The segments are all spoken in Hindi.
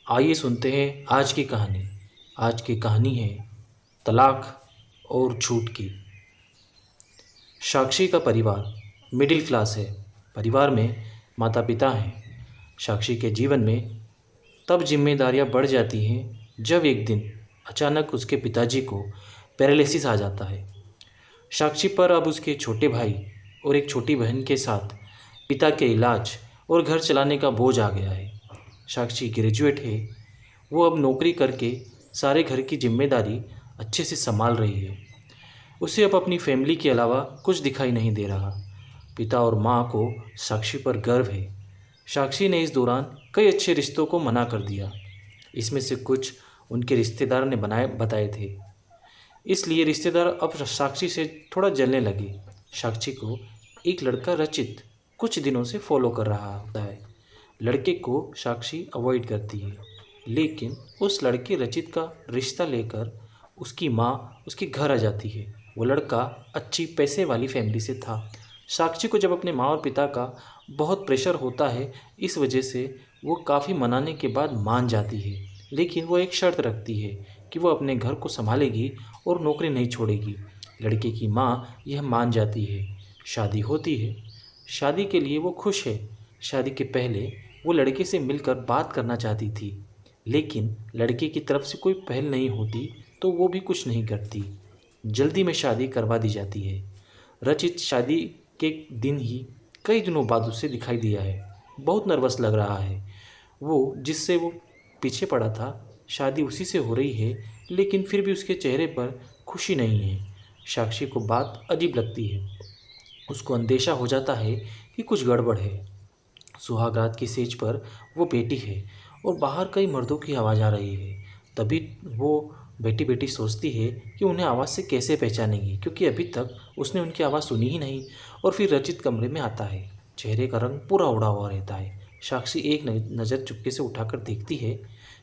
आइए सुनते हैं आज की कहानी। आज की कहानी है तलाक और झूठ की। साक्षी का परिवार मिडिल क्लास है। परिवार में माता पिता हैं। साक्षी के जीवन में तब जिम्मेदारियां बढ़ जाती हैं जब एक दिन अचानक उसके पिताजी को पैरालिसिस आ जाता है। साक्षी पर अब उसके छोटे भाई और एक छोटी बहन के साथ पिता के इलाज और घर चलाने का बोझ आ गया है। साक्षी ग्रेजुएट है। वो अब नौकरी करके सारे घर की जिम्मेदारी अच्छे से संभाल रही है। उसे अब अपनी फैमिली के अलावा कुछ दिखाई नहीं दे रहा। पिता और माँ को साक्षी पर गर्व है। साक्षी ने इस दौरान कई अच्छे रिश्तों को मना कर दिया। इसमें से कुछ उनके रिश्तेदार ने बताए थे। इसलिए रिश्तेदार अब साक्षी से थोड़ा जलने लगे। साक्षी को एक लड़का रचित कुछ दिनों से फॉलो कर रहा होता है। लड़के को साक्षी अवॉइड करती है, लेकिन उस लड़के रचित का रिश्ता लेकर उसकी माँ उसके घर आ जाती है। वो लड़का अच्छी पैसे वाली फैमिली से था। साक्षी को जब अपने माँ और पिता का बहुत प्रेशर होता है, इस वजह से वो काफ़ी मनाने के बाद मान जाती है, लेकिन वो एक शर्त रखती है कि वो अपने घर को संभालेगी और नौकरी नहीं छोड़ेगी। लड़के की माँ यह मान जाती है। शादी होती है। शादी के लिए वो खुश है। शादी के पहले वो लड़के से मिलकर बात करना चाहती थी, लेकिन लड़के की तरफ से कोई पहल नहीं होती तो वो भी कुछ नहीं करती। जल्दी में शादी करवा दी जाती है। रचित शादी के दिन ही कई दिनों बाद उसे दिखाई दिया है। बहुत नर्वस लग रहा है। वो जिससे वो पीछे पड़ा था, शादी उसी से हो रही है, लेकिन फिर भी उसके चेहरे पर खुशी नहीं है। साक्षी को बात अजीब लगती है। उसको अंदेशा हो जाता है कि कुछ गड़बड़ है। सुहागरात की सेज पर वो बेटी है और बाहर कई मर्दों की आवाज़ आ रही है। तभी वो बेटी बेटी सोचती है कि उन्हें आवाज़ से कैसे पहचानेगी, क्योंकि अभी तक उसने उनकी आवाज़ सुनी ही नहीं। और फिर रचित कमरे में आता है। चेहरे का रंग पूरा उड़ा हुआ रहता है। साक्षी एक नज़र चुपके से उठाकर देखती है,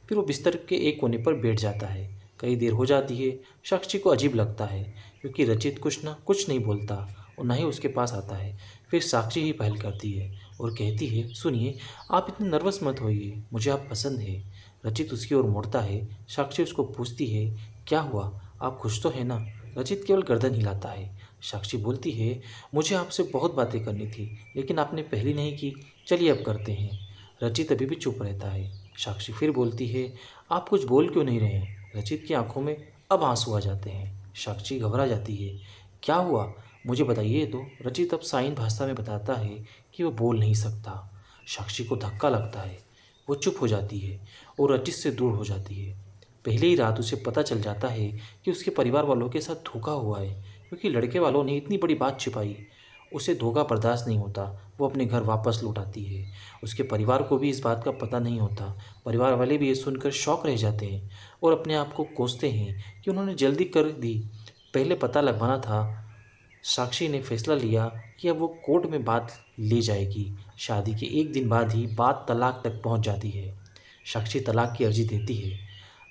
फिर वो बिस्तर के एक कोने पर बैठ जाता है। कई देर हो जाती है। साक्षी को अजीब लगता है, क्योंकि रचित कुछ नहीं बोलता और न ही उसके पास आता है। फिर साक्षी ही पहल करती है और कहती है, सुनिए, आप इतने नर्वस मत होइए, मुझे आप पसंद है। रचित उसकी ओर मुड़ता है। साक्षी उसको पूछती है, क्या हुआ, आप खुश तो है ना? रचित केवल गर्दन हिलाता है। साक्षी बोलती है, मुझे आपसे बहुत बातें करनी थी, लेकिन आपने पहली नहीं की। चलिए अब करते हैं। रचित अभी भी चुप रहता है। साक्षी फिर बोलती है, आप कुछ बोल क्यों नहीं रहे? रचित की आंखों में अब आंसू आ जाते हैं। साक्षी घबरा जाती है। क्या हुआ, मुझे बताइए। तो रचित अब साइन भाषा में बताता है कि वो बोल नहीं सकता। साक्षी को धक्का लगता है। वो चुप हो जाती है और रचित से दूर हो जाती है। पहले ही रात उसे पता चल जाता है कि उसके परिवार वालों के साथ धोखा हुआ है, क्योंकि लड़के वालों ने इतनी बड़ी बात छिपाई। उसे धोखा बर्दाश्त नहीं होता। वो अपने घर वापस लौट आती है। उसके परिवार को भी इस बात का पता नहीं होता। परिवार वाले भी ये सुनकर शॉक रह जाते हैं और अपने आप को कोसते हैं कि उन्होंने जल्दी कर दी, पहले पता लगवाना था। साक्षी ने फैसला लिया कि अब वो कोर्ट में बात ले जाएगी। शादी के एक दिन बाद ही बात तलाक तक पहुंच जाती है। साक्षी तलाक की अर्जी देती है।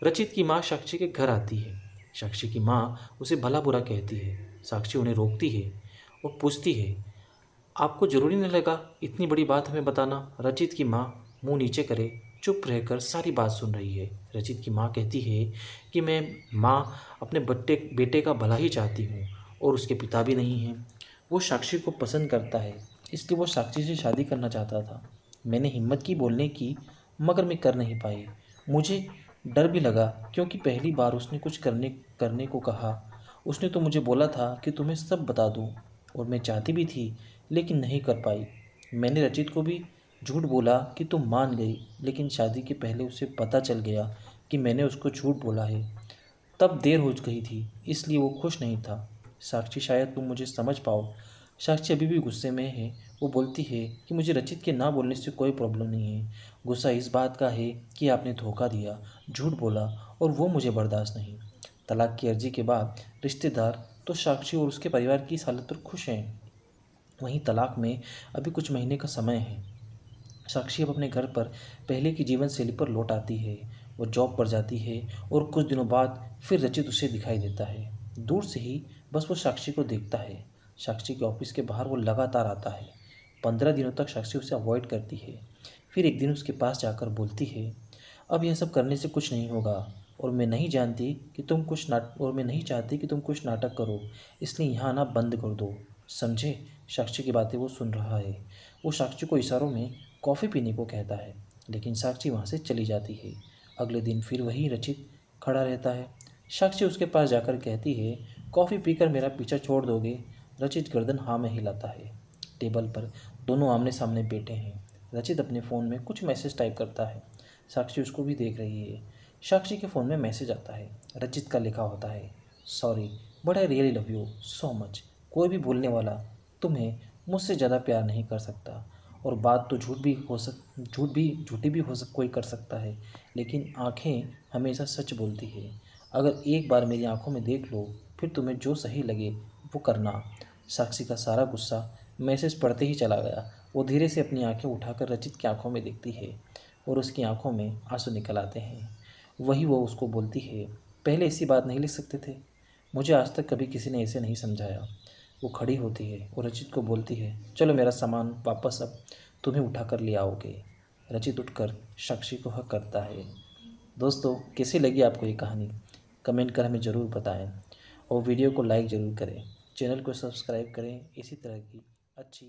रचित की माँ साक्षी के घर आती है। साक्षी की माँ उसे भला बुरा कहती है। साक्षी उन्हें रोकती है और पूछती है, आपको ज़रूरी नहीं लगा इतनी बड़ी बात हमें बताना? रचित की माँ मुंह नीचे करे चुप रहकर सारी बात सुन रही है। रचित की माँ कहती है कि मैं माँ अपने बेटे का भला ही चाहती हूँ और उसके पिता भी नहीं हैं। वो साक्षी को पसंद करता है, इसलिए वो साक्षी से शादी करना चाहता था। मैंने हिम्मत की बोलने की, मगर मैं कर नहीं पाई। मुझे डर भी लगा, क्योंकि पहली बार उसने कुछ करने करने को कहा। उसने तो मुझे बोला था कि तुम्हें सब बता दूँ, और मैं चाहती भी थी, लेकिन नहीं कर पाई। मैंने रचित को भी झूठ बोला कि तुम मान गई, लेकिन शादी के पहले उसे पता चल गया कि मैंने उसको झूठ बोला है। तब देर हो गई थी, इसलिए वो खुश नहीं था। साक्षी, शायद तुम मुझे समझ पाओ। साक्षी अभी भी गुस्से में है। वो बोलती है कि मुझे रचित के ना बोलने से कोई प्रॉब्लम नहीं है। गुस्सा इस बात का है कि आपने धोखा दिया, झूठ बोला, और वो मुझे बर्दाश्त नहीं। तलाक की अर्जी के बाद रिश्तेदार तो साक्षी और उसके परिवार की इस हालत पर खुश हैं। वहीं तलाक में अभी कुछ महीने का समय है। साक्षी अब अपने घर पर पहले की जीवन शैली पर लौट आती है। वो जॉब पर जाती है और कुछ दिनों बाद फिर रचित उसे दिखाई देता है। दूर से ही बस वो साक्षी को देखता है। साक्षी के ऑफिस के बाहर वो लगातार आता है। 15 दिनों तक साक्षी उसे अवॉइड करती है। फिर एक दिन उसके पास जाकर बोलती है, अब यह सब करने से कुछ नहीं होगा, और मैं नहीं चाहती कि तुम कुछ नाटक करो, इसलिए यहाँ आना बंद कर दो, समझे। साक्षी की बातें वो सुन रहा है। वो साक्षी को इशारों में कॉफ़ी पीने को कहता है, लेकिन साक्षी वहाँ से चली जाती है। अगले दिन फिर वही रचित खड़ा रहता है। साक्षी उसके पास जाकर कहती है, कॉफ़ी पीकर मेरा पीछा छोड़ दोगे। रचित गर्दन हाँ में हिलाता है। टेबल पर दोनों आमने सामने बैठे हैं। रचित अपने फ़ोन में कुछ मैसेज टाइप करता है। साक्षी उसको भी देख रही है। साक्षी के फ़ोन में मैसेज आता है। रचित का लिखा होता है, sorry but I really love you so much. कोई भी भूलने वाला तुम्हें मुझसे ज़्यादा प्यार नहीं कर सकता। और बात तो झूठी भी हो सक कोई कर सकता है, लेकिन आंखें हमेशा सच बोलती है। अगर एक बार मेरी आंखों में देख लो, फिर तुम्हें जो सही लगे वो करना। साक्षी का सारा गुस्सा मैसेज पढ़ते ही चला गया। वो धीरे से अपनी आंखें उठाकर रचित की आंखों में देखती है, और उसकी आंखों में आंसू निकल आते हैं। वही वो उसको बोलती है, पहले ऐसी बात नहीं लिख सकते थे, मुझे आज तक कभी किसी ने ऐसे नहीं समझाया। वो खड़ी होती है और रचित को बोलती है, चलो मेरा सामान वापस अब तुम्हें उठा कर ले आओगे। रचित उठकर साक्षी को हक करता है। दोस्तों, कैसी लगी आपको ये कहानी? कमेंट कर हमें ज़रूर बताएं, और वीडियो को लाइक ज़रूर करें। चैनल को सब्सक्राइब करें इसी तरह की अच्छी